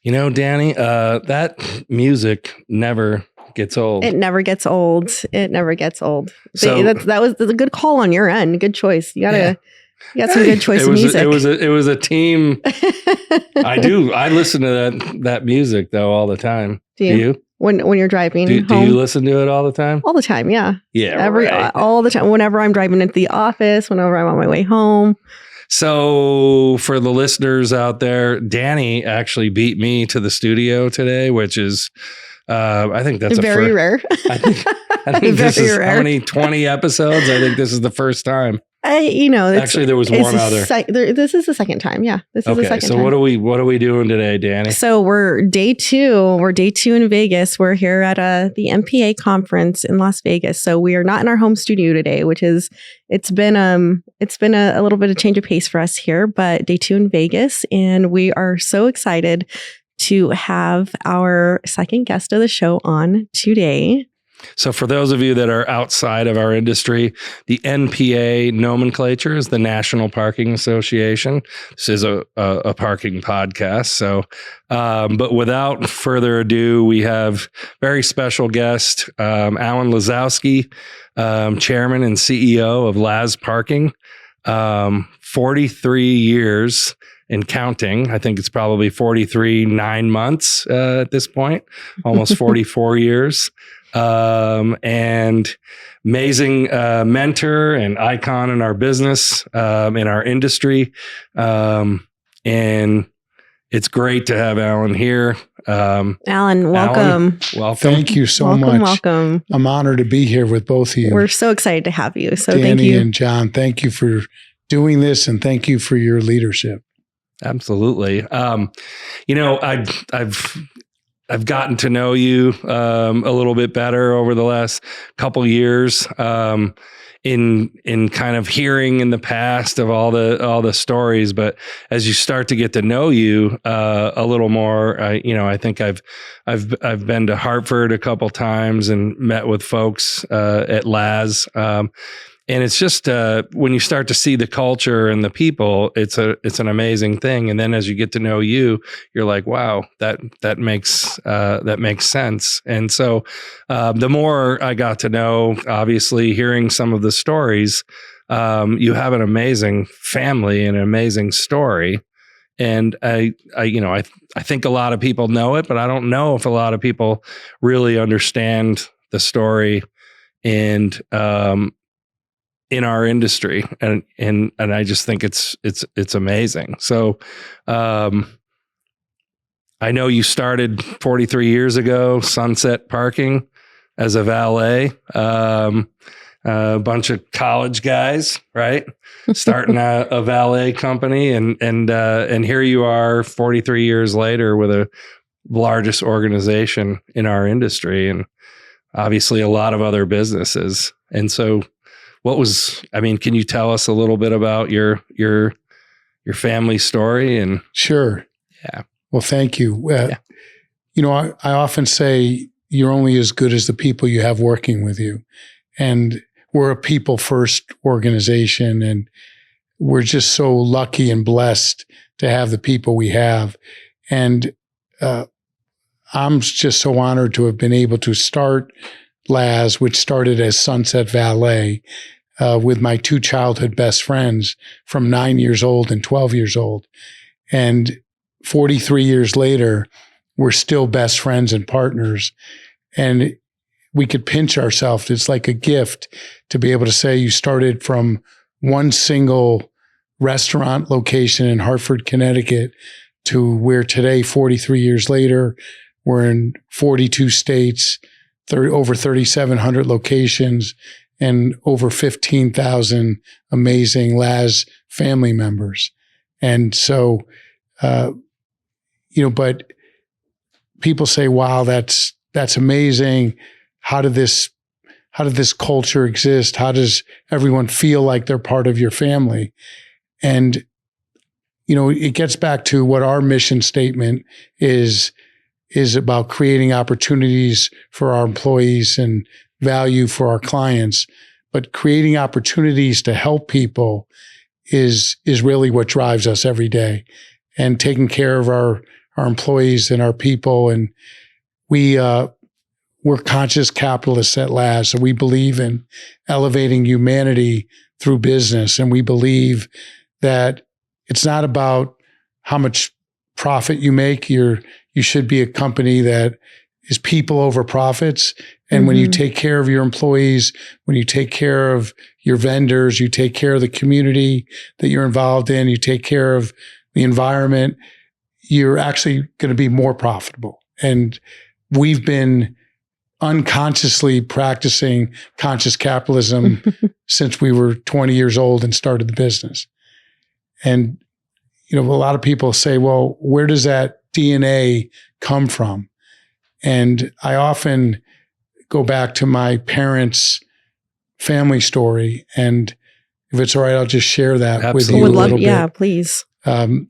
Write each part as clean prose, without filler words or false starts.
Dani, that music never gets old. It never gets old. It never gets old. So, that's a good call on your end. Good choice. You got some good choice of music. It was a team. I listen to that music though all the time. Do you? When you're driving do home? You listen to it all the time? All the time, yeah. Yeah, all the time. Whenever I'm driving into the office, whenever I'm on my way home. So for the listeners out there, Dani actually beat me to the studio today, which is, I think that's very rare. I think this is rare. How many 20 episodes? I think this is the first time. Actually, there was one other. This is the second time. Yeah, this is the second time. So what are we doing today, Dani? So we're day two. We're day two in Vegas. We're here at the MPA conference in Las Vegas. So we are not in our home studio today, which is it's been a little bit of change of pace for us here. But day two in Vegas, and we are so excited to have our second guest of the show on today. So for those of you that are outside of our industry, the NPA nomenclature is the National Parking Association. This is a parking podcast. So, but without further ado, we have very special guest, Alan Lazowski, chairman and CEO of Laz Parking, 43 years and counting. I think it's probably 43, 9 months at this point, almost 44 years. And amazing mentor and icon in our business, in our industry. And it's great to have Alan here. Alan, welcome. Thank you so much. Welcome. I'm honored to be here with both of you. We're so excited to have you. So Dani thank you. And John, thank you for doing this, and thank you for your leadership. Absolutely. I've gotten to know you a little bit better over the last couple years, in kind of hearing in the past of all the stories. But as you start to get to know you a little more, I think I've been to Hartford a couple times and met with folks at Laz. And it's just when you start to see the culture and the people, it's an amazing thing. And then as you get to know you, you're like, wow, that makes sense. And so the more I got to know, obviously hearing some of the stories, you have an amazing family and an amazing story. And I think a lot of people know it, but I don't know if a lot of people really understand the story and in our industry, and I just think it's amazing. So, I know you started 43 years ago, Sunset Parking, as a valet. A bunch of college guys, right? Starting a valet company, and here you are 43 years later with the largest organization in our industry, and obviously a lot of other businesses. And so, can you tell us a little bit about your family story? And sure. Yeah. Well, thank you. I often say you're only as good as the people you have working with you. And we're a people first organization, and we're just so lucky and blessed to have the people we have. And I'm just so honored to have been able to start Laz, which started as Sunset Valet, with my two childhood best friends from 9 years old and 12 years old. And 43 years later, we're still best friends and partners. And we could pinch ourselves. It's like a gift to be able to say you started from one single restaurant location in Hartford, Connecticut, to where today, 43 years later, we're in 42 states, over 3,700 locations, and over 15,000 amazing Laz family members. And so, but people say, wow, that's amazing. How did this culture exist? How does everyone feel like they're part of your family? And, it gets back to what our mission statement is about: creating opportunities for our employees and value for our clients. But creating opportunities to help people is really what drives us every day. And taking care of our our employees and our people. And we're conscious capitalists at last. So we believe in elevating humanity through business. And we believe that it's not about how much profit you make. You should be a company that is people over profits. And when you take care of your employees, when you take care of your vendors, you take care of the community that you're involved in, you take care of the environment, you're actually going to be more profitable. And we've been unconsciously practicing conscious capitalism since we were 20 years old and started the business. And, a lot of people say, well, where does that DNA come from? And I often go back to my parents' family story. And if it's all right, I'll just share that with you a little bit. Yeah, please. I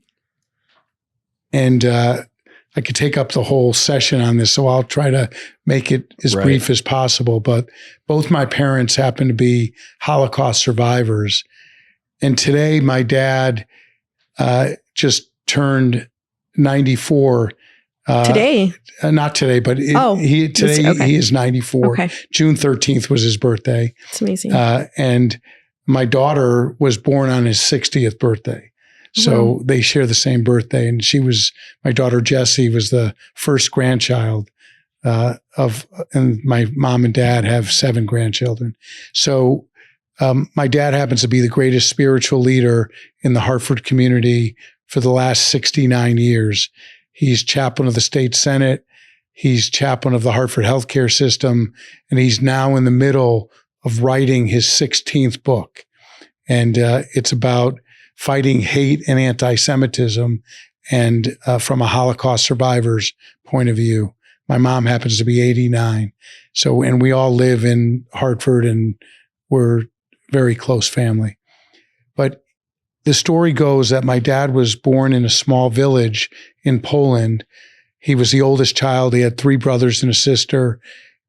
could take up the whole session on this, so I'll try to make it as brief as possible. But both my parents happen to be Holocaust survivors. And today, my dad just turned 94. Today? Not today, but he is 94. Okay. June 13th was his birthday. It's amazing. And my daughter was born on his 60th birthday. So they share the same birthday. And my daughter Jessie was the first grandchild and my mom and dad have 7 grandchildren. So my dad happens to be the greatest spiritual leader in the Hartford community for the last 69 years. He's chaplain of the state Senate. He's chaplain of the Hartford healthcare system. And he's now in the middle of writing his 16th book. And it's about fighting hate and anti-Semitism and from a Holocaust survivor's point of view. My mom happens to be 89. And we all live in Hartford and we're very close family. But the story goes that my dad was born in a small village in Poland. He was the oldest child. He had 3 brothers and a sister,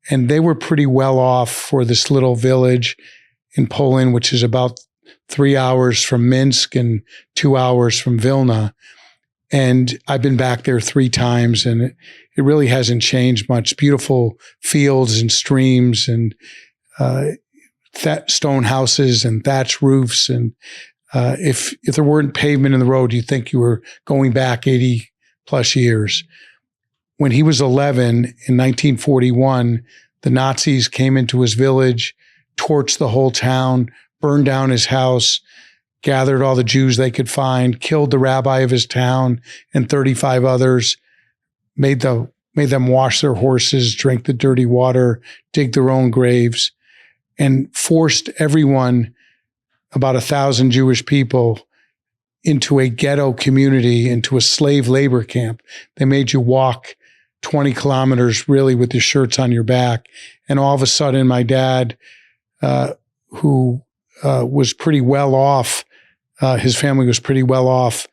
and they were pretty well off for this little village in Poland, which is about 3 hours from Minsk and 2 hours from Vilna. And I've been back there 3 times, and it really hasn't changed much. Beautiful fields and streams and stone houses and thatched roofs. And if there weren't pavement in the road, you'd think you were going back 80 plus years. When he was 11 in 1941, the Nazis came into his village, torched the whole town, burned down his house, gathered all the Jews they could find, killed the rabbi of his town and 35 others, made them wash their horses, drink the dirty water, dig their own graves, and forced everyone, about 1,000 Jewish people, into a ghetto community, into a slave labor camp. They made you walk 20 kilometers really with your shirts on your back. And all of a sudden, my dad, who was pretty well off, his family was pretty well off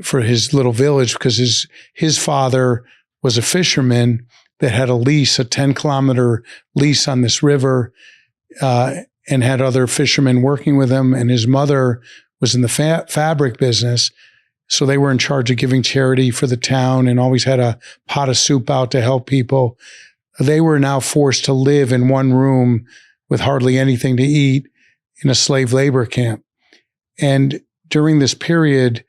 for his little village because his father was a fisherman that had a 10-kilometer lease on this river and had other fishermen working with him. And his mother was in the fabric business. So they were in charge of giving charity for the town and always had a pot of soup out to help people. They were now forced to live in one room with hardly anything to eat in a slave labor camp. And during this period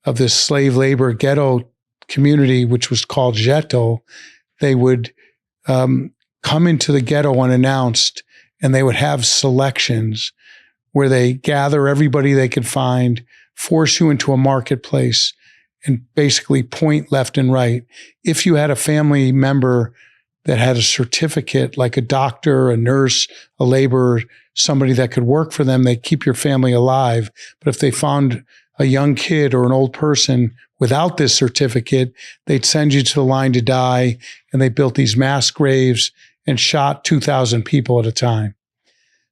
of this slave labor ghetto community, which was called ghetto, they would come into the ghetto unannounced, and they would have selections where they gather everybody they could find, force you into a marketplace, and basically point left and right. If you had a family member that had a certificate, like a doctor, a nurse, a laborer, somebody that could work for them, they'd keep your family alive. But if they found a young kid or an old person without this certificate, they'd send you to the line to die. And they built these mass graves and shot 2,000 people at a time.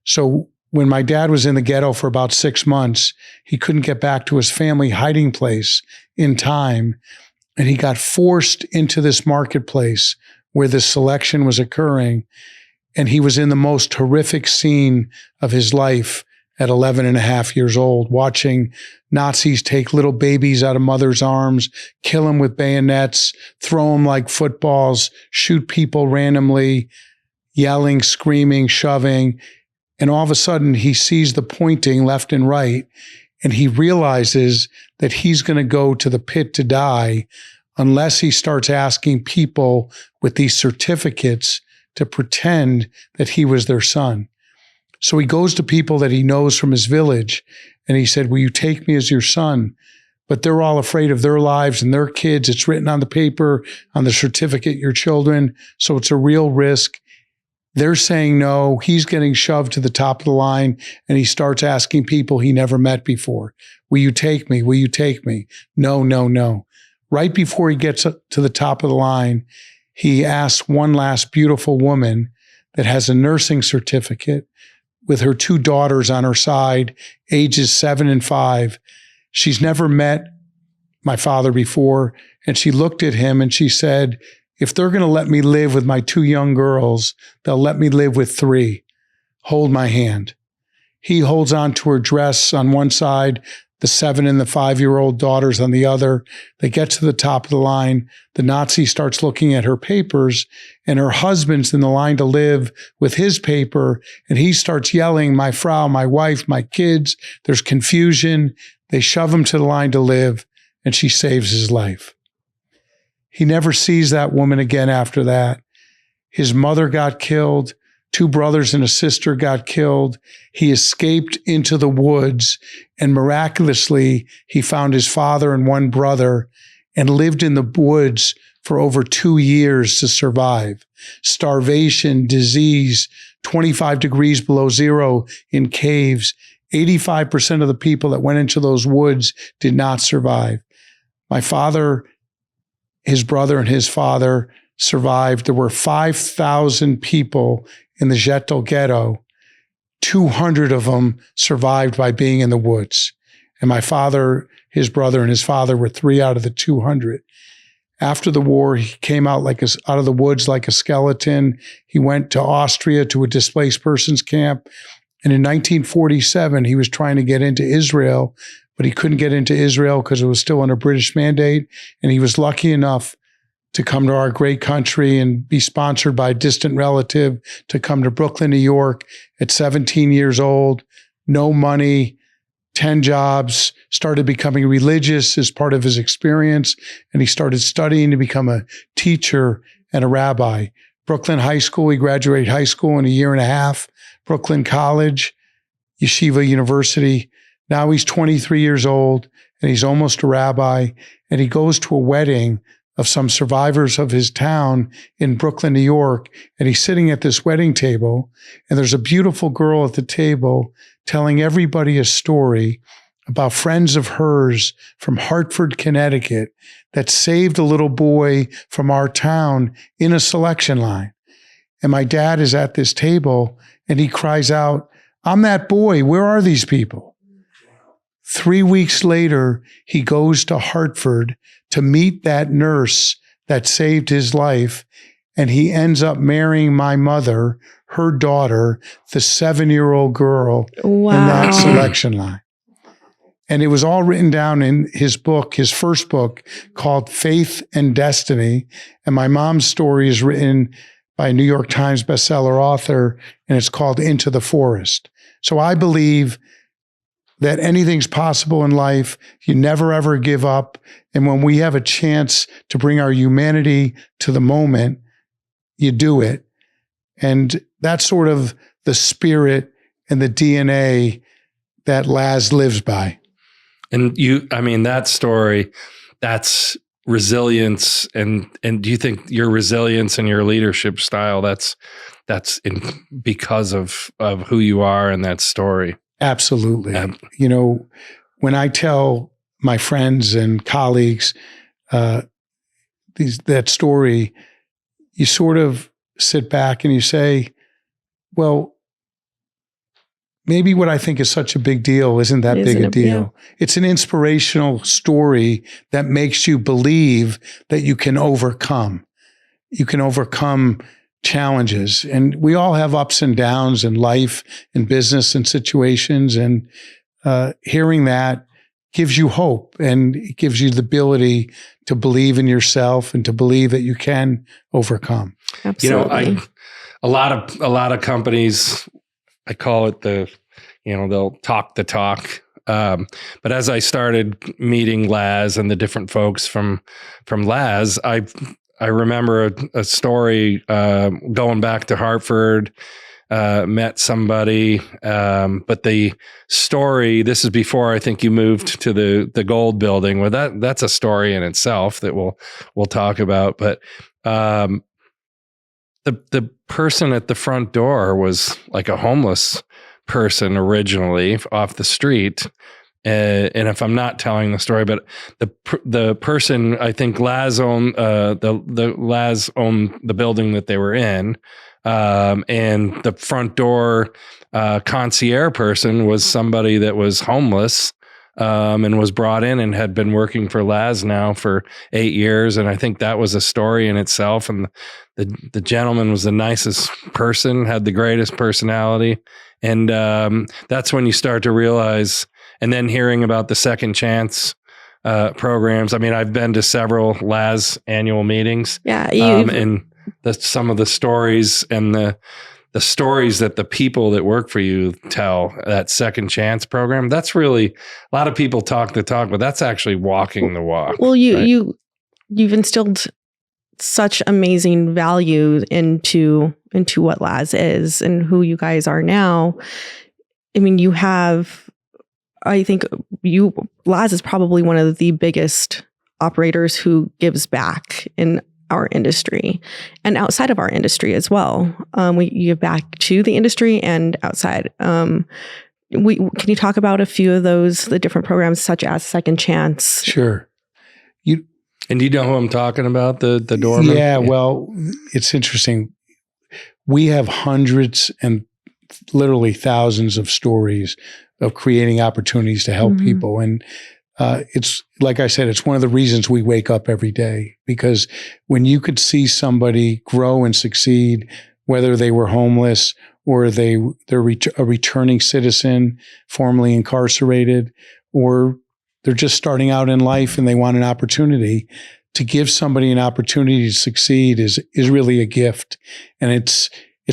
So when my dad was in the ghetto for about 6 months, he couldn't get back to his family hiding place in time. And he got forced into this marketplace where this selection was occurring. And he was in the most horrific scene of his life at 11 and a half years old, watching Nazis take little babies out of mothers' arms, kill them with bayonets, throw them like footballs, shoot people randomly, yelling, screaming, shoving. And all of a sudden, he sees the pointing left and right, and he realizes that he's going to go to the pit to die unless he starts asking people with these certificates to pretend that he was their son. So he goes to people that he knows from his village, and he said, will you take me as your son? But they're all afraid of their lives and their kids. It's written on the paper, on the certificate, your children. So it's a real risk. They're saying no. He's getting shoved to the top of the line, and he starts asking people he never met before, will you take me? Will you take me? No, no, no. Right before he gets to the top of the line, he asks one last beautiful woman that has a nursing certificate with her 2 daughters on her side, ages 7 and 5. She's never met my father before. And she looked at him and she said, if they're going to let me live with my 2 young girls, they'll let me live with 3. Hold my hand. He holds on to her dress on one side, the 7 and the 5-year-old daughters on the other. They get to the top of the line. The Nazi starts looking at her papers, and her husband's in the line to live with his paper, and he starts yelling, my Frau, my wife, my kids. There's confusion. They shove him to the line to live, and she saves his life. He never sees that woman again after that. His mother got killed. 2 brothers and a sister got killed. He escaped into the woods, and miraculously, he found his father and 1 brother and lived in the woods for over 2 years to survive. Starvation, disease, 25 degrees below zero in caves. 85% of the people that went into those woods did not survive. My father, his brother, and his father survived. There were 5,000 people in the Ghetto ghetto. 200 of them survived by being in the woods. And my father, his brother, and his father were 3 out of the 200. After the war, he came out out of the woods like a skeleton. He went to Austria to a displaced persons camp. And in 1947, he was trying to get into Israel, but he couldn't get into Israel because it was still under British mandate. And he was lucky enough to come to our great country and be sponsored by a distant relative to come to Brooklyn, New York at 17 years old, no money, 10 jobs, started becoming religious as part of his experience. And he started studying to become a teacher and a rabbi. Brooklyn High School, he graduated high school in a year and a half. Brooklyn College, Yeshiva University. Now he's 23 years old and he's almost a rabbi. And he goes to a wedding of some survivors of his town in Brooklyn, New York. And he's sitting at this wedding table, and there's a beautiful girl at the table telling everybody a story about friends of hers from Hartford, Connecticut, that saved a little boy from our town in a selection line. And my dad is at this table and he cries out, I'm that boy. Where are these people? 3 weeks later, he goes to Hartford to meet that nurse that saved his life. And he ends up marrying my mother, her daughter, the 7-year-old girl in that selection line. And it was all written down in his book, his first book called Faith and Destiny. And my mom's story is written by a New York Times bestseller author, and it's called Into the Forest. So I believe that anything's possible in life. You never, ever give up. And when we have a chance to bring our humanity to the moment, you do it. And that's sort of the spirit and the DNA that Laz lives by. And that story, that's resilience. And do you think your resilience and your leadership style, that's because of who you are in that story? Absolutely. When I tell my friends and colleagues that story, you sort of sit back and you say, well, maybe what I think is such a big deal isn't that big a deal. It's an inspirational story that makes you believe that you can overcome. You can overcome challenges, and we all have ups and downs in life and business and situations. And hearing that gives you hope, and it gives you the ability to believe in yourself and to believe that you can overcome. Absolutely. A lot of companies, I call it they'll talk the talk. But as I started meeting Laz and the different folks from Laz, I remember a story going back to Hartford. Met somebody, but the story, this is before I think you moved to the Gold Building. Well, that's a story in itself that we'll talk about. But the person at the front door was like a homeless person originally off the street. And if I'm not telling the story, but the person, I think Laz owned Laz owned the building that they were in. And the front door concierge person was somebody that was homeless and was brought in and had been working for Laz now for 8 years. And I think that was a story in itself. And the gentleman was the nicest person, had the greatest personality. And that's when you start to realize, and then hearing about the second chance programs. I mean, I've been to several Laz annual meetings. Yeah. And some of the stories and the stories that the people that work for you tell, that second chance program, that's really, a lot of people talk the talk, but that's actually walking the walk. Well, you've instilled such amazing value into what Laz is and who you guys are now. I mean, I think Laz is probably one of the biggest operators who gives back in our industry and outside of our industry as well. We give back to the industry and outside. Can you talk about a few of those, the different programs such as Second Chance? Sure. And do you know who I'm talking about? The doorman? Yeah, well, it's interesting. We have hundreds and literally thousands of stories of creating opportunities to help people. And it's, like I said, it's one of the reasons we wake up every day, because when you could see somebody grow and succeed, whether they were homeless or they're a returning citizen, formerly incarcerated, or they're just starting out in life and they want an opportunity, to give somebody an opportunity to succeed is really a gift. And it's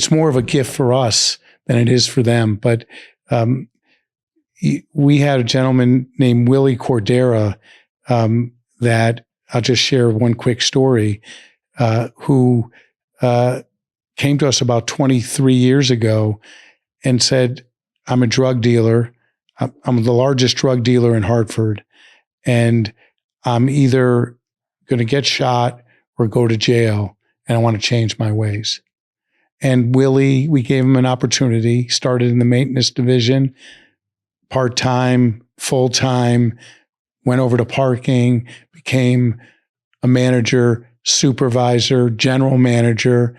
more of a gift for us than it is for them. But we had a gentleman named Willie Cordera that I'll just share one quick story, who came to us about 23 years ago and said, I'm a drug dealer. I'm the largest drug dealer in Hartford, and I'm either going to get shot or go to jail, and I want to change my ways. And Willie, we gave him an opportunity, started in the maintenance division, part-time, full-time, went over to parking, became a manager, supervisor, general manager.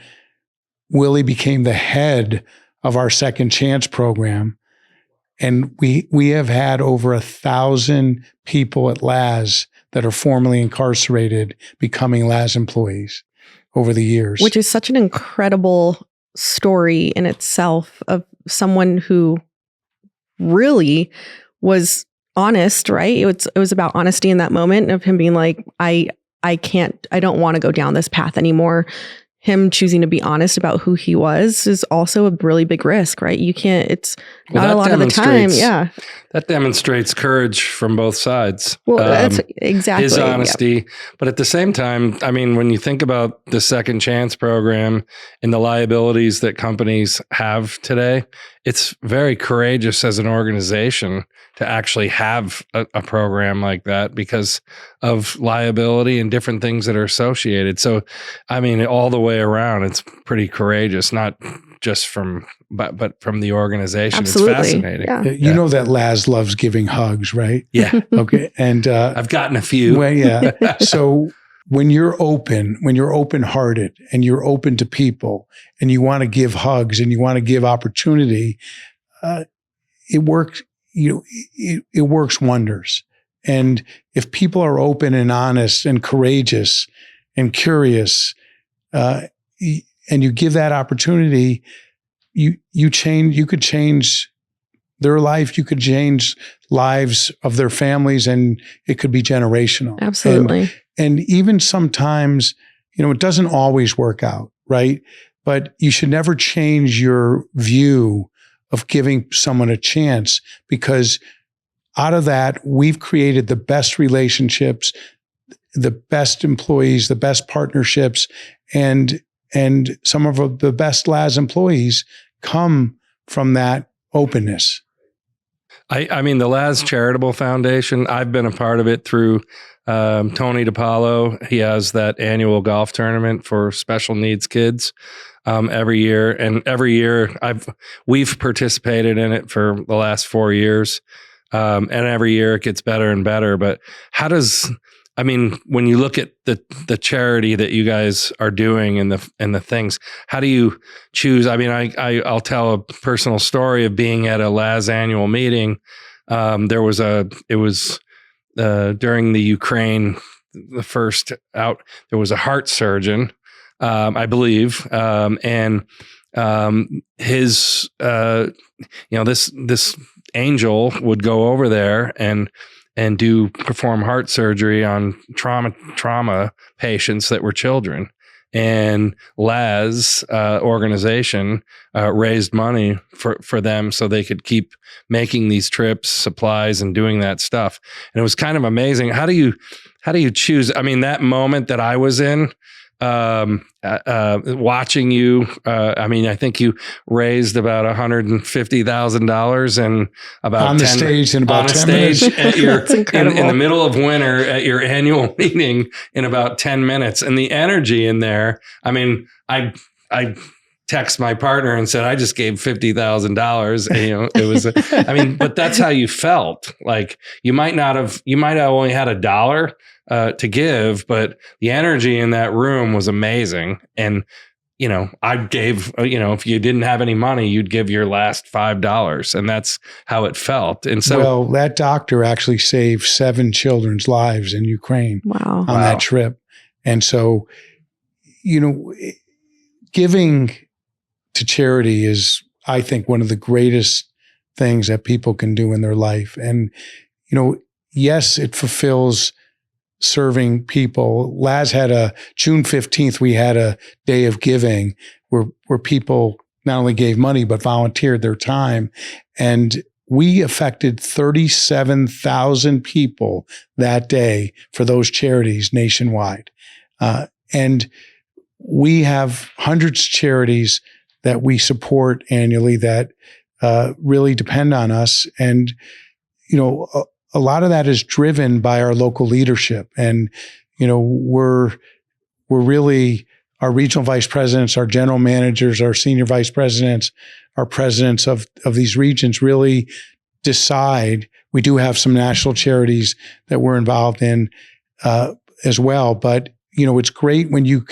Willie became the head of our Second Chance program. And we have had over 1,000 people at Laz that are formerly incarcerated becoming Laz employees over the years. Which is such an incredible story in itself of someone who really was honest, right? It was about honesty in that moment of him being like, I don't want to go down this path anymore. Him choosing to be honest about who he was is also a really big risk, right? It's not a lot of the time. Yeah. That demonstrates courage from both sides. Well, that's exactly his honesty. Yep. But at the same time, I mean, when you think about the Second Chance program and the liabilities that companies have today, it's very courageous as an organization to actually have a program like that because of liability and different things that are associated. So, I mean, all the way around, it's pretty courageous, not just but from the organization. Absolutely. It's fascinating. Yeah. You know that Laz loves giving hugs, right? Yeah. Okay. And I've gotten a few. Well, yeah. So when you're open-hearted and you're open to people and you want to give hugs and you want to give opportunity, it works. It works wonders. And if people are open and honest and courageous and curious, you give that opportunity, you could change their life. You could change lives of their families, and it could be generational. Absolutely. And even sometimes, it doesn't always work out, right? But you should never change your view of giving someone a chance, because out of that, we've created the best relationships, the best employees, the best partnerships, and some of the best Laz employees come from that openness. I mean, the Laz Charitable Foundation, I've been a part of it through Tony DiPaolo. He has that annual golf tournament for special needs kids every year. And every year we've participated in it for the last 4 years. And every year it gets better and better. But when you look at the charity that you guys are doing and the things, how do you choose? I mean, I'll tell a personal story of being at a Laz annual meeting. It was during the Ukraine, the first out, there was a heart surgeon, I believe. His, this angel would go over there and perform heart surgery on trauma patients that were children. And Laz organization raised money for them so they could keep making these trips, supplies, and doing that stuff. And it was kind of amazing. How do you choose? I mean, that moment that I was in, watching you, I think you raised about $150,000 and about on the stage in about 10 minutes. At your, in the middle of winter at your annual meeting in about 10 minutes. And the energy in there, I mean, I text my partner and said, I just gave $50,000. It was, but that's how you felt. Like you might have only had $1 to give, but the energy in that room was amazing. And, I gave, if you didn't have any money, you'd give your last $5, and that's how it felt. And so, well, that doctor actually saved 7 children's lives in Ukraine on that trip. And so, giving to charity is, I think, one of the greatest things that people can do in their life. And, yes, it fulfills serving people. Laz had June 15th, we had a day of giving where people not only gave money, but volunteered their time. And we affected 37,000 people that day for those charities nationwide. And we have hundreds of charities that we support annually that really depend on us. And, a lot of that is driven by our local leadership. And, we're really, our regional vice presidents, our general managers, our senior vice presidents, our presidents of these regions really decide. We do have some national charities that we're involved in as well. But, it's great when you're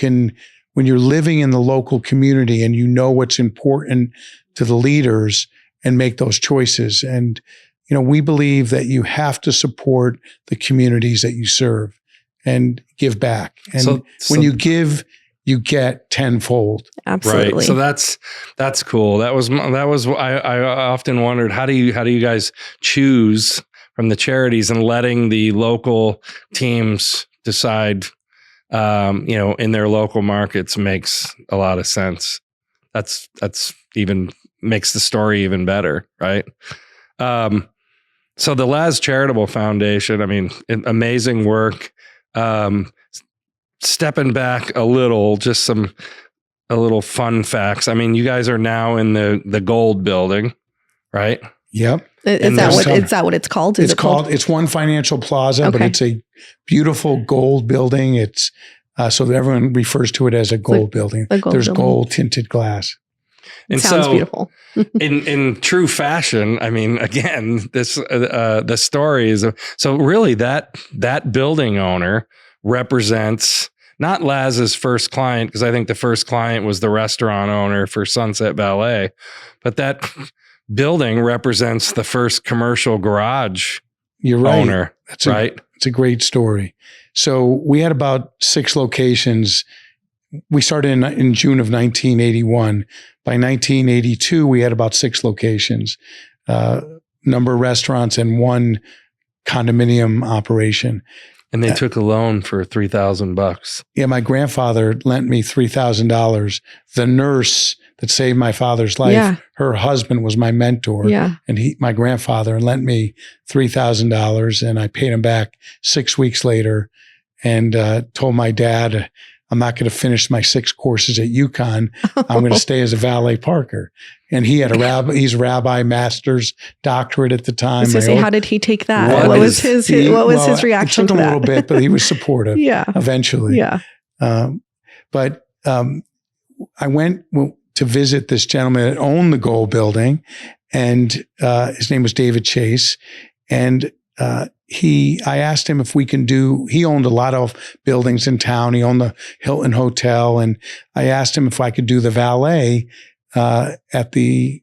living in the local community and you know what's important to the leaders and make those choices. And, we believe that you have to support the communities that you serve and give back. And when you give, you get tenfold. Absolutely. Right. So that's cool. That was I often wondered, how do you guys choose from the charities and letting the local teams decide, in their local markets makes a lot of sense. That's even makes the story even better. Right. So the Laz Charitable Foundation, amazing work. Stepping back a little, just a little fun facts. You guys are now in the gold building, right? Yep. Is that what it's called? It's One Financial Plaza, but it's a beautiful gold building. It's so that everyone refers to it as a gold building. There's gold tinted glass. And sounds beautiful. in true fashion, again, this the story is so really that building owner represents not Laz's first client, because I think the first client was the restaurant owner for Sunset Valet, but that building represents the first commercial garage owner. It's a great story. So we had about 6 locations we started in June of 1981. By 1982, we had about 6 locations, number of restaurants, and 1 condominium operation. And they took a loan for $3,000. Yeah, my grandfather lent me $3,000. The nurse that saved my father's life, her husband was my mentor. Yeah. And my grandfather lent me $3,000, and I paid him back 6 weeks later, and told my dad, I'm not going to finish my 6 courses at UConn. I'm going to stay as a valet parker. And he had he's a rabbi, master's doctorate at the time. I was going to say, how did he take that? What was his reaction it took to him that? a little bit, but he was supportive. Eventually. Yeah. But I went to visit this gentleman that owned the Gold Building, and his name was David Chase. And I asked him if we can he owned a lot of buildings in town. He owned the Hilton Hotel. And I asked him if I could do the valet, at the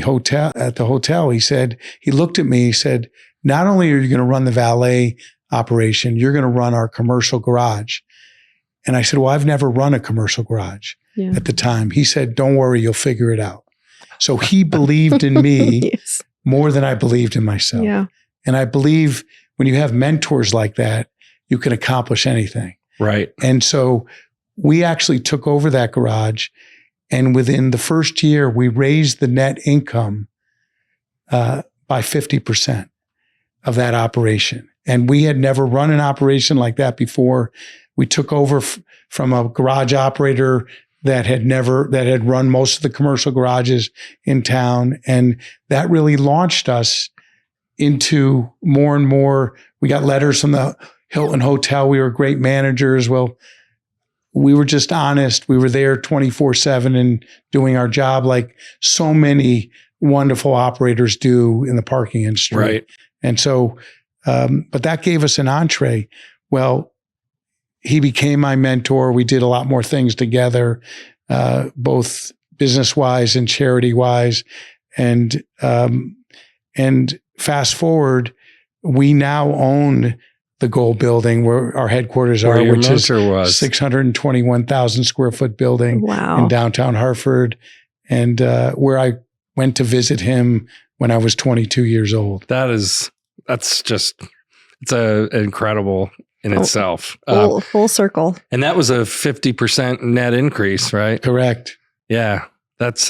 hotel. He looked at me, he said, not only are you going to run the valet operation, you're going to run our commercial garage. And I said, well, I've never run a commercial garage at the time. He said, don't worry, you'll figure it out. So he believed in me more than I believed in myself. Yeah. And I believe when you have mentors like that, you can accomplish anything. Right. And so we actually took over that garage. And within the first year, we raised the net income by 50% of that operation. And we had never run an operation like that before. We took over from a garage operator that had run most of the commercial garages in town. And that really launched us into more and more. We got letters from the Hilton Hotel. We were great managers. Well, we were just honest. We were there 24/7 and doing our job like so many wonderful operators do in the parking industry. Right. And so, but that gave us an entree. Well, he became my mentor. We did a lot more things together, both business-wise and charity-wise. And fast forward, we now own the Gold Building, where our headquarters are, which is 621,000 square foot building in downtown Hartford, and where I went to visit him when I was 22 years old. It's incredible in itself. Full circle. And that was a 50% net increase, right? Correct. Yeah. That's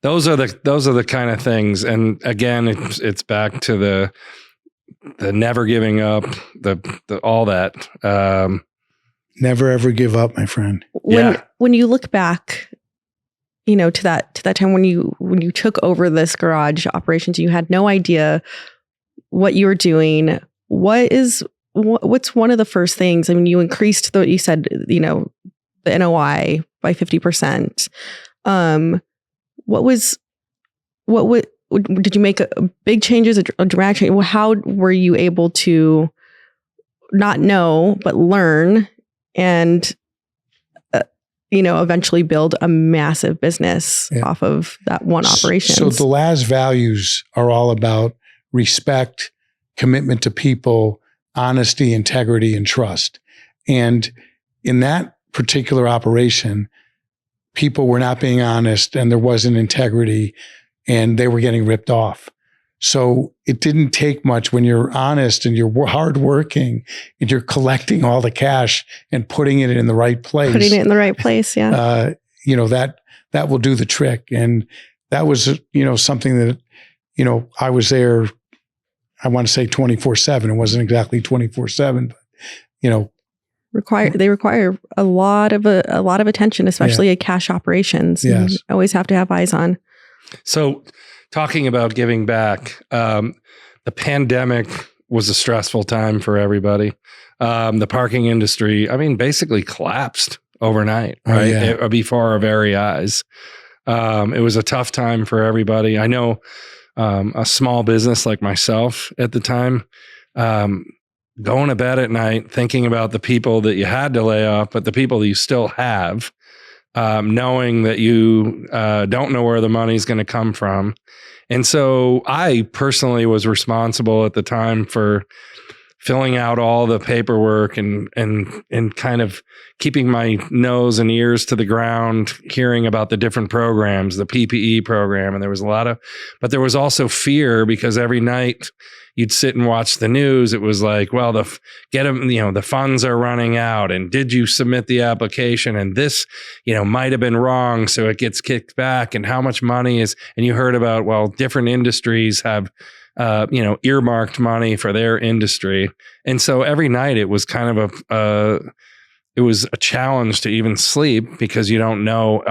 those are the kind of things. And again, it's back to the never giving up, the all that. Never ever give up, my friend. When you look back, to that time when you took over this garage operations, you had no idea what you were doing. What's one of the first things? I mean, you increased you said, the NOI by 50%. Did you make a big changes, a dramatic change? How were you able to not know, but learn and, eventually build a massive business off of that one operation? So the Laz values are all about respect, commitment to people, honesty, integrity, and trust. And in that particular operation, people were not being honest and there wasn't integrity, and they were getting ripped off. So it didn't take much when you're honest and you're hardworking and you're collecting all the cash and putting it in the right place. Yeah. That will do the trick. And that was, something that, I was there, I want to say 24/7. It wasn't exactly 24/7, but, they require a lot of attention, especially at cash operations. Yes. You always have to have eyes on. So talking about giving back, the pandemic was a stressful time for everybody. The parking industry, basically collapsed overnight, right? Before our very eyes. It was a tough time for everybody. I know a small business like myself at the time, going to bed at night, thinking about the people that you had to lay off, but the people that you still have, knowing that you don't know where the money's going to come from. And so I personally was responsible at the time for filling out all the paperwork and kind of keeping my nose and ears to the ground, hearing about the different programs, the PPE program. And there was but there was also fear, because every night you'd sit and watch the news. It was like, well, the funds are running out. And did you submit the application? And this, might have been wrong. So it gets kicked back. And how much money and you heard about, well, different industries have, earmarked money for their industry. And so every night it was kind of it was a challenge to even sleep, because you don't know,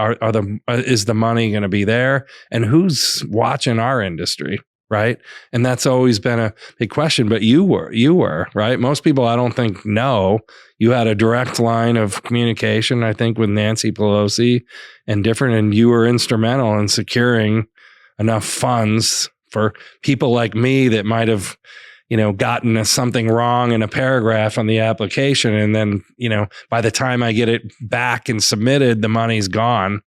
is the money going to be there, and who's watching our industry, right? And that's always been a big question. But you were right. Most people, I don't think, know. You had a direct line of communication, I think, with Nancy Pelosi and you were instrumental in securing enough funds for people like me that might have, gotten something wrong in a paragraph on the application. And then, by the time I get it back and submitted, the money's gone.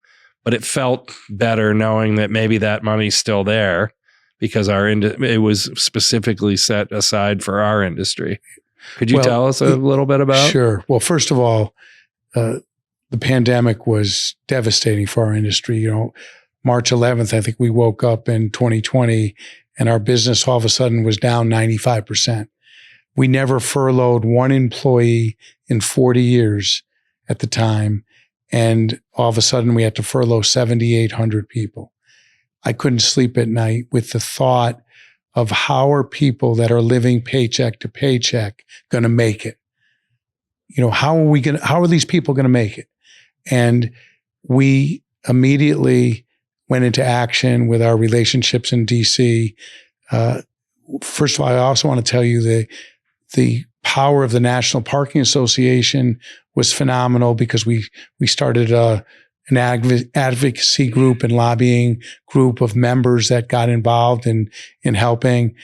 But it felt better knowing that maybe that money's still there, because it was specifically set aside for our industry. Could you tell us a little bit about? Sure. Well, first of all, the pandemic was devastating for our industry. March 11th, I think we woke up in 2020 and our business all of a sudden was down 95%. We never furloughed one employee in 40 years at the time. And all of a sudden we had to furlough 7,800 people. I couldn't sleep at night with the thought of how are people that are living paycheck to paycheck going to make it? How are these people going to make it? And we immediately went into action with our relationships in DC. First of all, I also want to tell you the power of the National Parking Association was phenomenal, because we started an advocacy group and lobbying group of members that got involved in helping.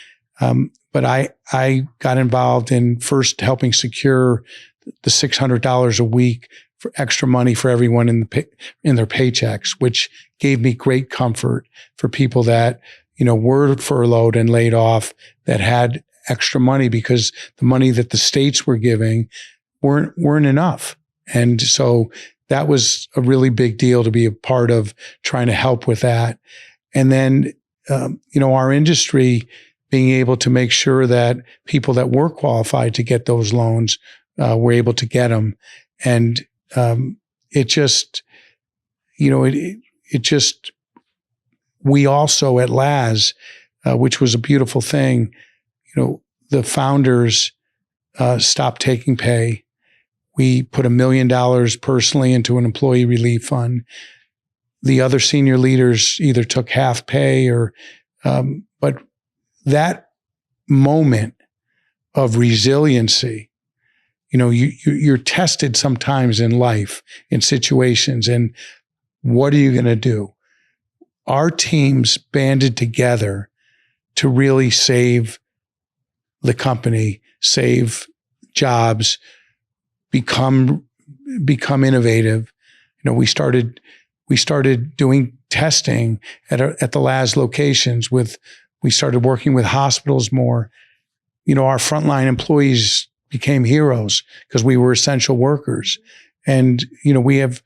But I got involved in first helping secure the $600 a week for extra money for everyone in their paychecks, which gave me great comfort for people that, were furloughed and laid off, that had extra money, because the money that the states were giving weren't enough. And so that was a really big deal to be a part of trying to help with that. And then, our industry being able to make sure that people that were qualified to get those loans were able to get them. And it just, we also at Laz, which was a beautiful thing, the founders stopped taking pay. We put $1 million personally into an employee relief fund. The other senior leaders either took half pay but that moment of resiliency, you're tested sometimes in life, in situations, and what are you going to do? Our teams banded together to really save the company, save jobs, become innovative. We started doing testing at the Laz locations. We started working with hospitals more. Our frontline employees became heroes because we were essential workers. And, we have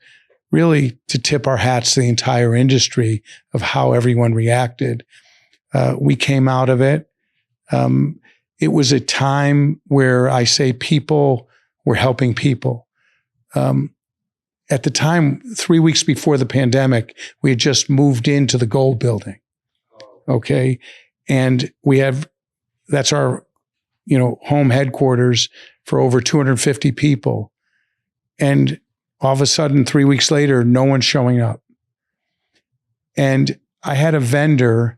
really to tip our hats to the entire industry of how everyone reacted. We came out of it. It was a time where I say people were helping people. At the time, 3 weeks before the pandemic, we had just moved into the Gold Building. Okay. And that's our, home headquarters for over 250 people. And all of a sudden, 3 weeks later, no one's showing up. And I had a vendor,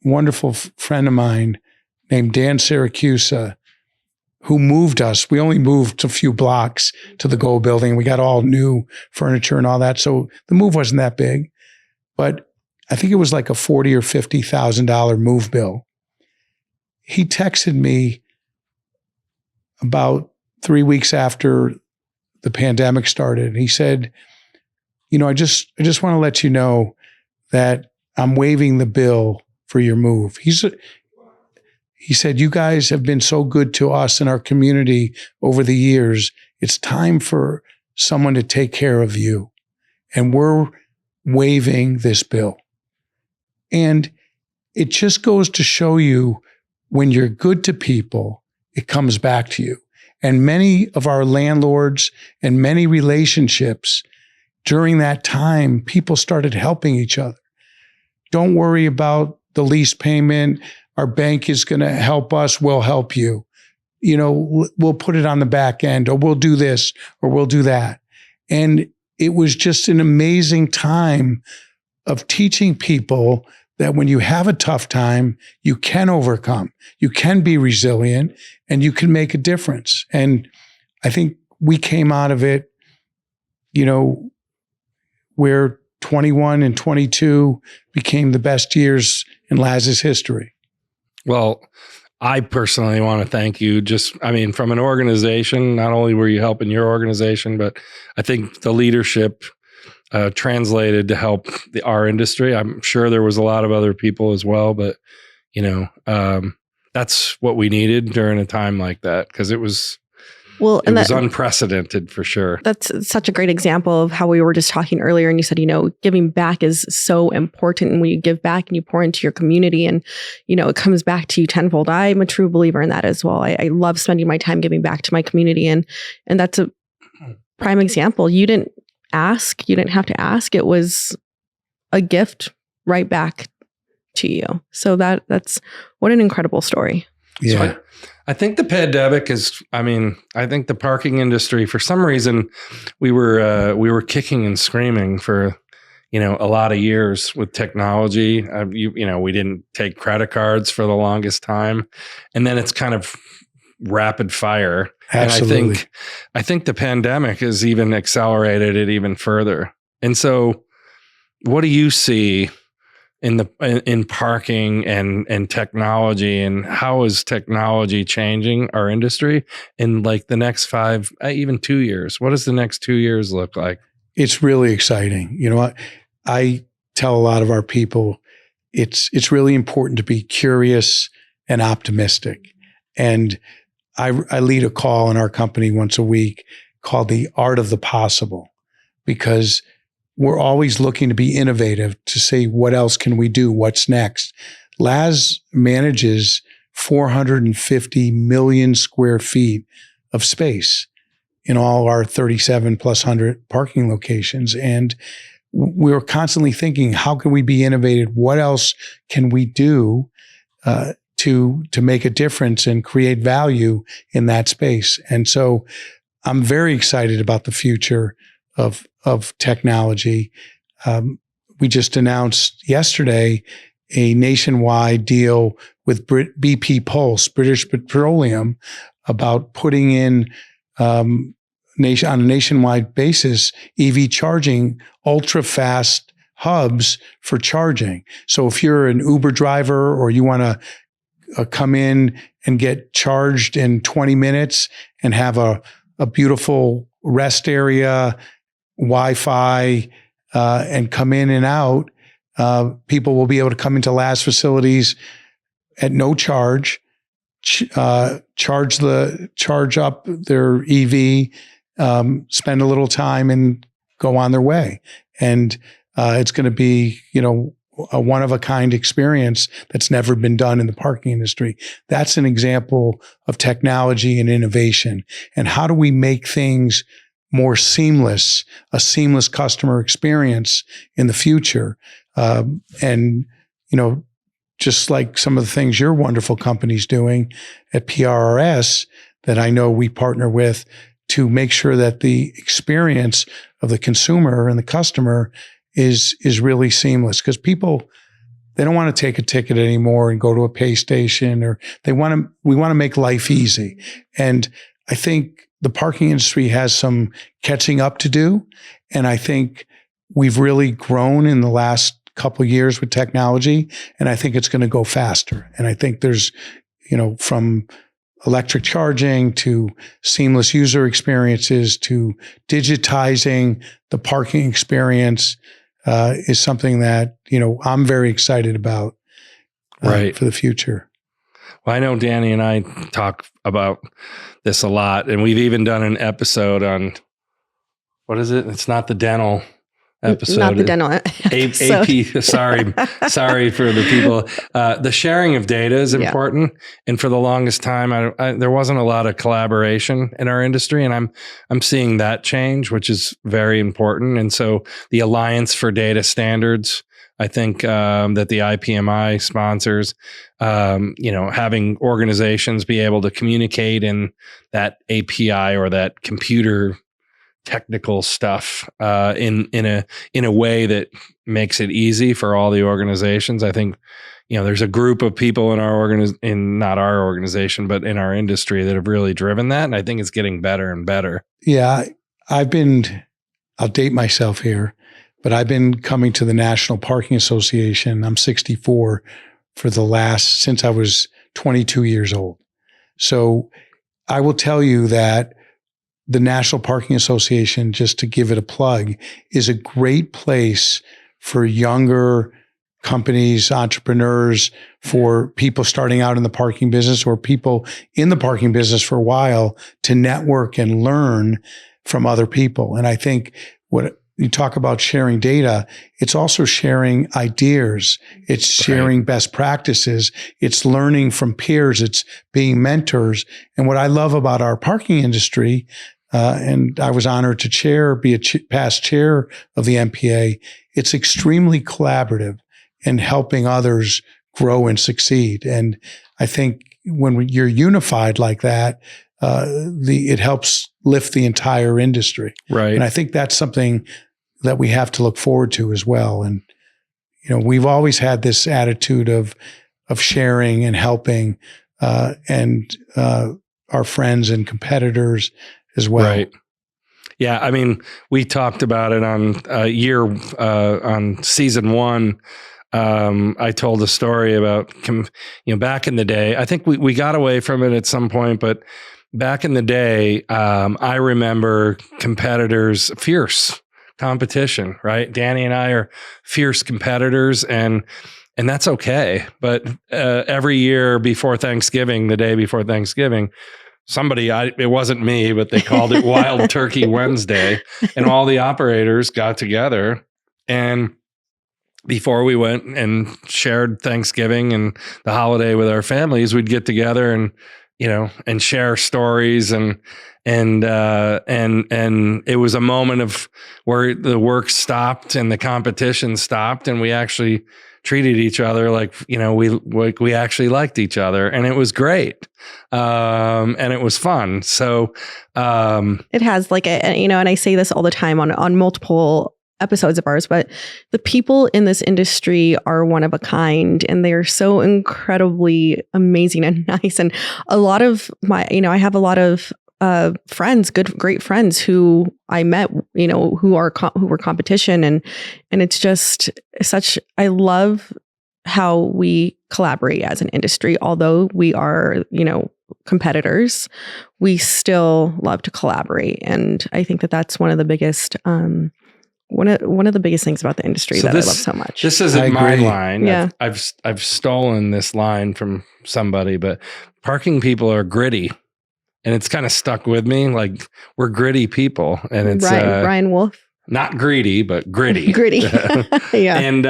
wonderful friend of mine named Dan Syracusa, who moved us. We only moved a few blocks to the Gold Building. We got all new furniture and all that. So the move wasn't that big, but I think it was like a $40,000 or $50,000 move bill. He texted me about 3 weeks after the pandemic started. He said, I just want to let you know that I'm waiving the bill for your move. he said, you guys have been so good to us and our community over the years. It's time for someone to take care of you. And we're waiving this bill. And it just goes to show you, when you're good to people, it comes back to you. And many of our landlords and many relationships during that time, people started helping each other. Don't worry about the lease payment. Our bank is going to help us. We'll help you. We'll put it on the back end, or we'll do this, or we'll do that. And it was just an amazing time of teaching people that when you have a tough time, you can overcome, you can be resilient, and you can make a difference. And I think we came out of it, where 21 and 22 became the best years in Laz's history. Well, I personally want to thank you. From an organization, not only were you helping your organization, but I think the leadership translated to help our industry. I'm sure there was a lot of other people as well, but that's what we needed during a time like that, because it was unprecedented for sure. That's such a great example of how we were just talking earlier. And you said, giving back is so important. And when you give back and you pour into your community, and, it comes back to you tenfold. I'm a true believer in that as well. I love spending my time giving back to my community. And that's a prime example. You didn't ask. You didn't have to ask. It was a gift right back to you. So that's what an incredible story. Yeah. So I think the pandemic I think the parking industry, for some reason, we were kicking and screaming for, a lot of years with technology. We didn't take credit cards for the longest time. And then it's kind of rapid fire. Absolutely. And I think the pandemic has even accelerated it even further. And so what do you see in parking and technology, and how is technology changing our industry in like the next 5, even 2 years? What does the next 2 years look like? It's really exciting. I tell a lot of our people, it's really important to be curious and optimistic. And I lead a call in our company once a week called the Art of the Possible, because we're always looking to be innovative, to say, what else can we do? What's next? Laz manages 450 million square feet of space in all our 37 plus 100 parking locations. And we're constantly thinking, how can we be innovative? What else can we do to make a difference and create value in that space? And so I'm very excited about the future of technology. We just announced yesterday a nationwide deal with BP Pulse, British Petroleum, about putting in on a nationwide basis EV charging, ultra fast hubs for charging. So if you're an Uber driver, or you want to come in and get charged in 20 minutes and have a beautiful rest area, Wi-Fi, and come in and out, people will be able to come into Laz facilities at no charge, charge up their EV, spend a little time and go on their way. And it's going to be, a one-of-a-kind experience that's never been done in the parking industry. That's an example of technology and innovation. And how do we make things more seamless, a seamless customer experience in the future? And, just like some of the things your wonderful company's doing at PRRS that I know we partner with, to make sure that the experience of the consumer and the customer is really seamless. Because people, they don't want to take a ticket anymore and go to a pay station, or we want to make life easy. And I think the parking industry has some catching up to do. And I think we've really grown in the last couple of years with technology, and I think it's going to go faster. And I think there's, from electric charging to seamless user experiences to digitizing the parking experience is something that, I'm very excited about for the future. Well, I know Dani and I talk about this a lot, and we've even done an episode on, what is it? It's not the dental episode. Not the dental episode. AP, sorry for the people. The sharing of data is important. And for the longest time, there wasn't a lot of collaboration in our industry. And I'm seeing that change, which is very important. And so the Alliance for Data Standards, I think that the IPMI sponsors, having organizations be able to communicate in that API or that computer technical stuff in a way that makes it easy for all the organizations. I think, there's a group of people in not our organization, but in our industry that have really driven that. And I think it's getting better and better. Yeah. I'll date myself here, but I've been coming to the National Parking Association. I'm 64 since I was 22 years old. So I will tell you that the National Parking Association, just to give it a plug, is a great place for younger companies, entrepreneurs, for people starting out in the parking business or people in the parking business for a while to network and learn from other people. And I think what you talk about sharing data, it's also sharing ideas. It's sharing best practices. It's learning from peers. It's being mentors. And what I love about our parking industry, and I was honored to be a past chair of the MPA. It's extremely collaborative and helping others grow and succeed. And I think when you're unified like that, it helps lift the entire industry. Right. And I think that's something that we have to look forward to as well. And, we've always had this attitude of sharing and helping, and our friends and competitors as well. Right. Yeah. I mean, we talked about it on on season 1. I told a story about, back in the day, I think we got away from it at some point, but back in the day, I remember competitors, fierce competition, right? Dani and I are fierce competitors, and that's okay. But every year before Thanksgiving, the day before Thanksgiving, it wasn't me, but they called it Wild Turkey Wednesday, and all the operators got together, and before we went and shared Thanksgiving and the holiday with our families, we'd get together and and share stories, and it was a moment of where the work stopped and the competition stopped, and we actually treated each other like we actually liked each other, and it was great, and it was fun. So it has and I say this all the time on multiple episodes of ours, but the people in this industry are one of a kind, and they're so incredibly amazing and nice. And a lot of I have a lot of friends, great friends who I met, who were competition, and it's just I love how we collaborate as an industry. Although we are, competitors, we still love to collaborate, and I think that that's one of the biggest. One of the biggest things about the industry that I love so much. This isn't my line. Yeah. I've stolen this line from somebody, but parking people are gritty, and it's kind of stuck with me. Like, we're gritty people, and it's Brian Wolf. Not greedy, but gritty. Gritty. Yeah. And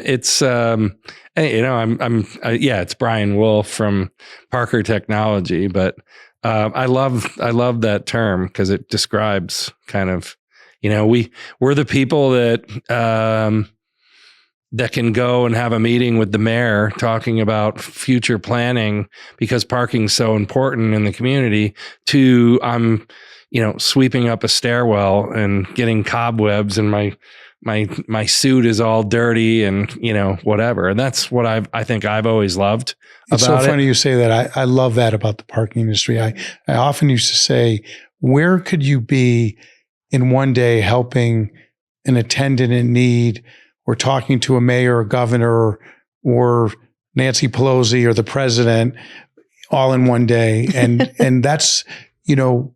it's it's Brian Wolf from Parker Technology, but I love that term because it describes kind of. We're the people that can go and have a meeting with the mayor talking about future planning because parking's so important in the community. I'm sweeping up a stairwell and getting cobwebs, and my suit is all dirty and whatever. And that's what I think I've always loved. It's so funny you say that. I love that about the parking industry. I often used to say, where could you be in one day helping an attendant in need, or talking to a mayor or governor or Nancy Pelosi or the president all in one day? And that's, to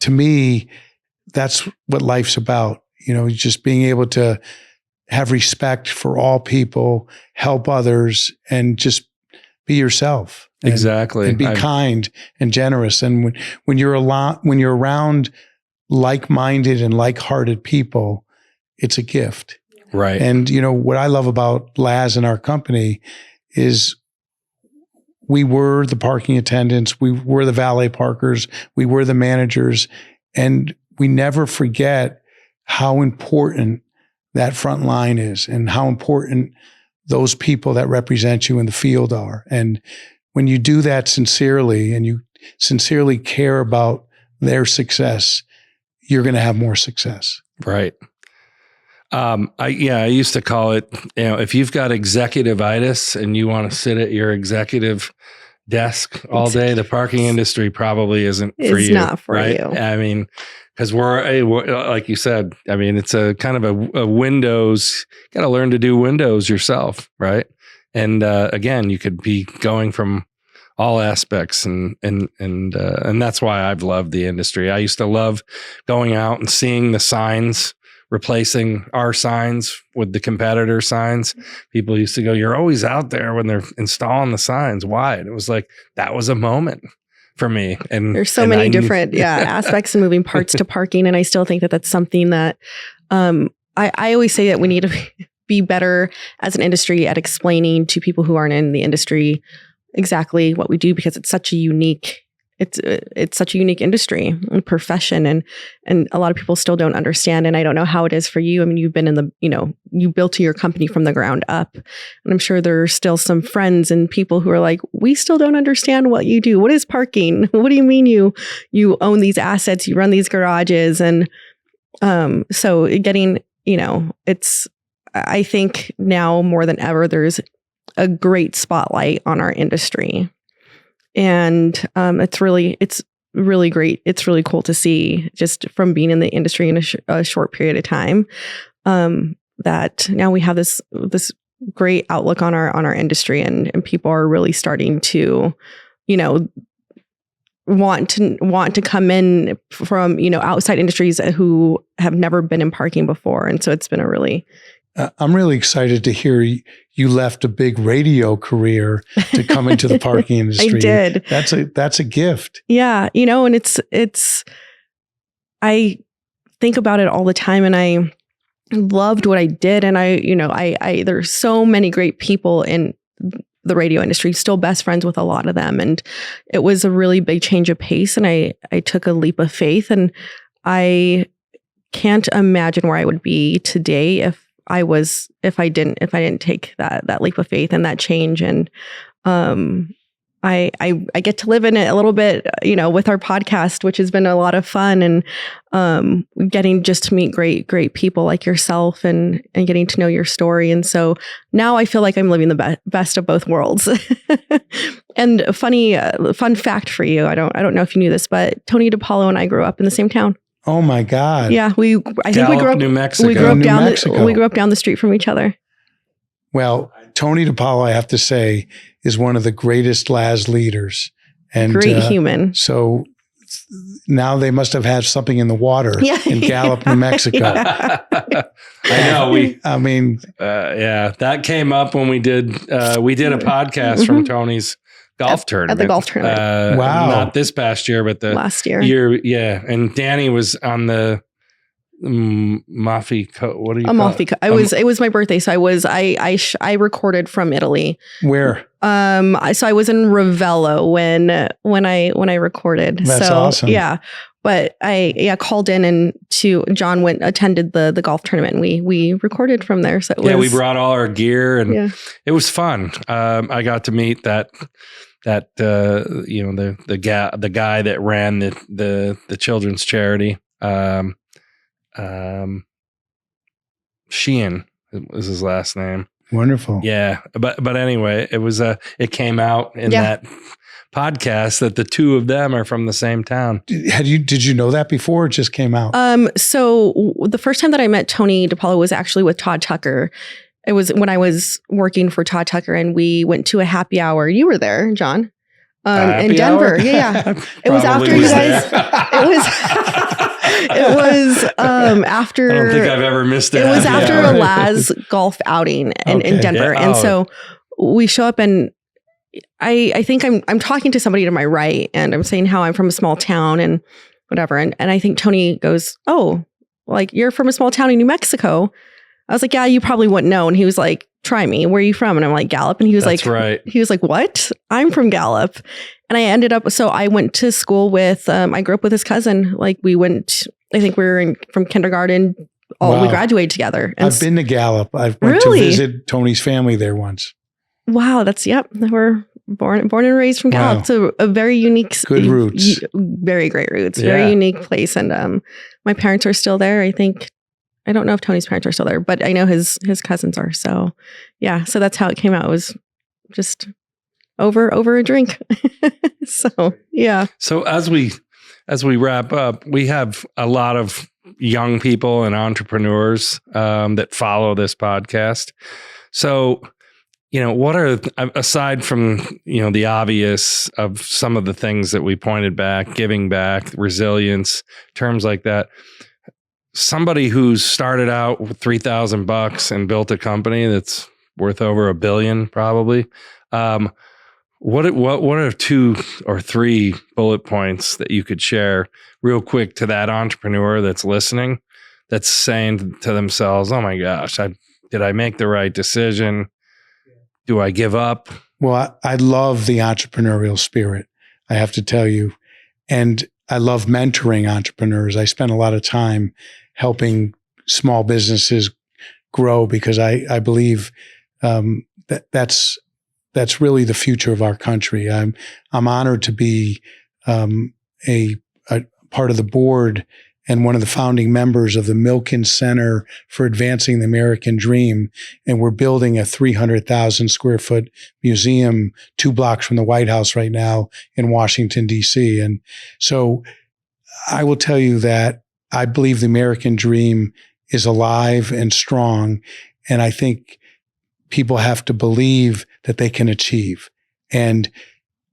me, that's what life's about. Just being able to have respect for all people, help others, and just be yourself. Exactly. And be kind and generous. And when you're around like-minded and like-hearted people, it's a gift. Right. And, what I love about Laz and our company is we were the parking attendants, we were the valet parkers, we were the managers, and we never forget how important that front line is and how important those people that represent you in the field are. And when you do that sincerely and you sincerely care about their success, you're going to have more success. Right. I used to call it, if you've got executive-itis and you want to sit at your executive desk all day, the parking industry probably isn't for you. It's not for right? you. I mean, because we're like you said, I mean, it's a kind of a Windows, got to learn to do Windows yourself. Right. And, again, you could be going from all aspects and that's why I've loved the industry. I used to love going out and seeing the signs, replacing our signs with the competitor signs. People used to go, "You're always out there when they're installing the signs. Why?" And it was like, that was a moment for me. And there's so many different aspects and moving parts to parking. And I still think that that's something that I always say that we need to be better as an industry at explaining to people who aren't in the industry exactly what we do, because it's such a unique industry and profession, and a lot of people still don't understand. And I don't know how it is for you. I mean, you've been in you built your company from the ground up, and I'm sure there are still some friends and people who are like, we still don't understand what you do. What is parking? What do you mean you own these assets, you run these garages? And so getting, I think now more than ever, there's a great spotlight on our industry. And it's really great. It's really cool to see, just from being in the industry in a short period of time, that now we have this great outlook on our industry, and people are really starting to, want to come in from outside industries who have never been in parking before. And so it's been a really I'm really excited to hear you left a big radio career to come into the parking industry. I did. That's a gift. Yeah. And it's, I think about it all the time, and I loved what I did. And I there's so many great people in the radio industry, still best friends with a lot of them. And it was a really big change of pace. And I took a leap of faith, and I can't imagine where I would be today if I didn't take that leap of faith and that change. And I get to live in it a little bit, with our podcast, which has been a lot of fun, and getting just to meet great people like yourself, and getting to know your story. And so now I feel like I'm living the best of both worlds. And a fun fact for you, I don't know if you knew this, but Tony DiPaolo and I grew up in the same town. Oh my God. Yeah, I think we grew up New Mexico. We grew up down the street from each other. Well, Tony DiPaolo, I have to say, is one of the greatest Laz leaders. And great human. So now they must have had something in the water in Gallup, New Mexico. I know. That came up when we did a podcast from Tony's golf tournament. At the golf tournament. Wow. Not this past year, but the last year. Yeah. And Dani was on the Amalfi Coast. What do you call it? It was my birthday. So I recorded from Italy. Where? So I was in Ravello when I recorded. That's awesome. Yeah. But I called in, and John attended the golf tournament, and we recorded from there. So we brought all our gear, and it was fun. I got to meet that the guy that ran the children's charity. Sheehan was his last name. Wonderful. Yeah. But anyway, it came out in that podcast that the two of them are from the same town. Did you know that before, or it just came out? So the first time that I met Tony DiPaolo was actually with Todd Tucker. It was when I was working for Todd Tucker, and we went to a happy hour. You were there, John, in Denver. Hour? Yeah. It was after you guys. It was after. I don't think I've ever missed it. It was after a Laz golf outing in Denver, and so we show up, and I think I'm talking to somebody to my right, and I'm saying how I'm from a small town and whatever. And I think Tony goes, "Oh, like you're from a small town in New Mexico." I was like, "Yeah, you probably wouldn't know." And he was like, "Try me. Where are you from?" And I'm like, "Gallup." And he was That's like, right. He was like, "What? I'm from Gallup." And I ended up, so I went to school with, I grew up with his cousin. Like we went, I think we were from kindergarten. We graduated together. And I've been to Gallup. I went to visit Tony's family there once. Wow, we're born and raised from Gallup. So a very unique, good roots, very great roots, very unique place. And my parents are still there. I don't know if Tony's parents are still there, but I know his cousins are. So yeah, so that's how it came out. It was just over a drink. So yeah. So as we wrap up, we have a lot of young people and entrepreneurs that follow this podcast. So, what are, aside from, the obvious of some of the things that we pointed back, giving back, resilience, terms like that, somebody who's started out with $3,000 and built a company that's worth over $1 billion, probably. What are 2 or 3 bullet points that you could share real quick to that entrepreneur that's listening, that's saying to themselves, "Oh my gosh, did I make the right decision? Do I give up?" Well, I love the entrepreneurial spirit, I have to tell you. And I love mentoring entrepreneurs. I spend a lot of time helping small businesses grow because I believe that's really the future of our country. I'm honored to be a part of the board and one of the founding members of the Milken Center for Advancing the American Dream. And we're building a 300,000 square foot museum 2 blocks from the White House right now in Washington, D.C. And so I will tell you that I believe the American dream is alive and strong. And I think people have to believe that they can achieve. And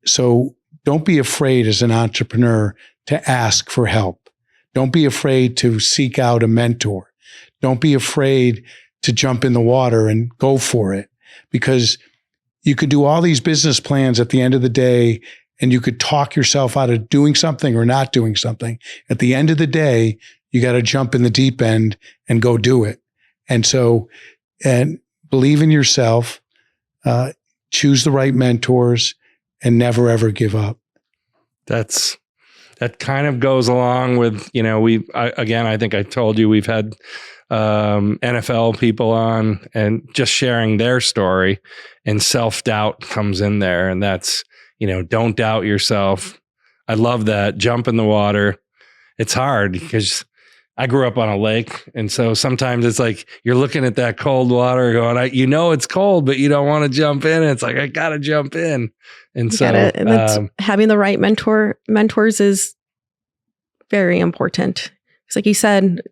so don't be afraid as an entrepreneur to ask for help. Don't be afraid to seek out a mentor. Don't be afraid to jump in the water and go for it, because you could do all these business plans at the end of the day and you could talk yourself out of doing something or not doing something. At the end of the day, you got to jump in the deep end and go do it. And so, and believe in yourself, choose the right mentors, and never, ever give up. That kind of goes along with, I think I told you we've had NFL people on and just sharing their story, and self-doubt comes in there. And that's, don't doubt yourself. I love that. Jump in the water. It's hard because I grew up on a lake. And so sometimes it's like you're looking at that cold water going, it's cold, but you don't want to jump in. And it's like, I got to jump in. And so and that's, having the right mentors is very important. It's like you said,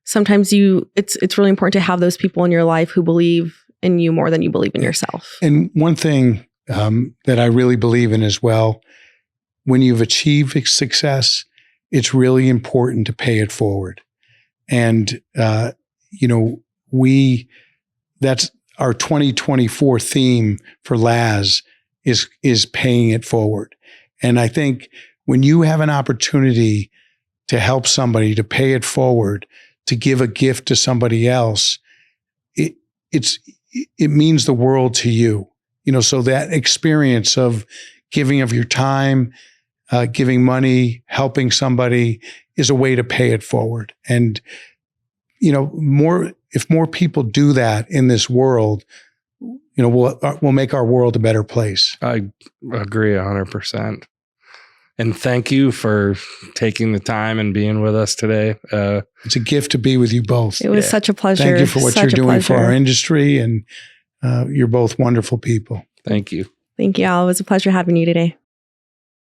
sometimes it's really important to have those people in your life who believe in you more than you believe in yourself. And one thing that I really believe in as well, when you've achieved success, it's really important to pay it forward. And, that's our 2024 theme for Laz is paying it forward. And I think when you have an opportunity to help somebody, to pay it forward, to give a gift to somebody else, it means the world to you. So that experience of giving of your time, giving money, helping somebody is a way to pay it forward. And, if more people do that in this world, we'll make our world a better place. I agree 100%. And thank you for taking the time and being with us today. It's a gift to be with you both. It was such a pleasure. Thank you for what you're doing for our industry. And you're both wonderful people. Thank you. Thank you, Al. It was a pleasure having you today.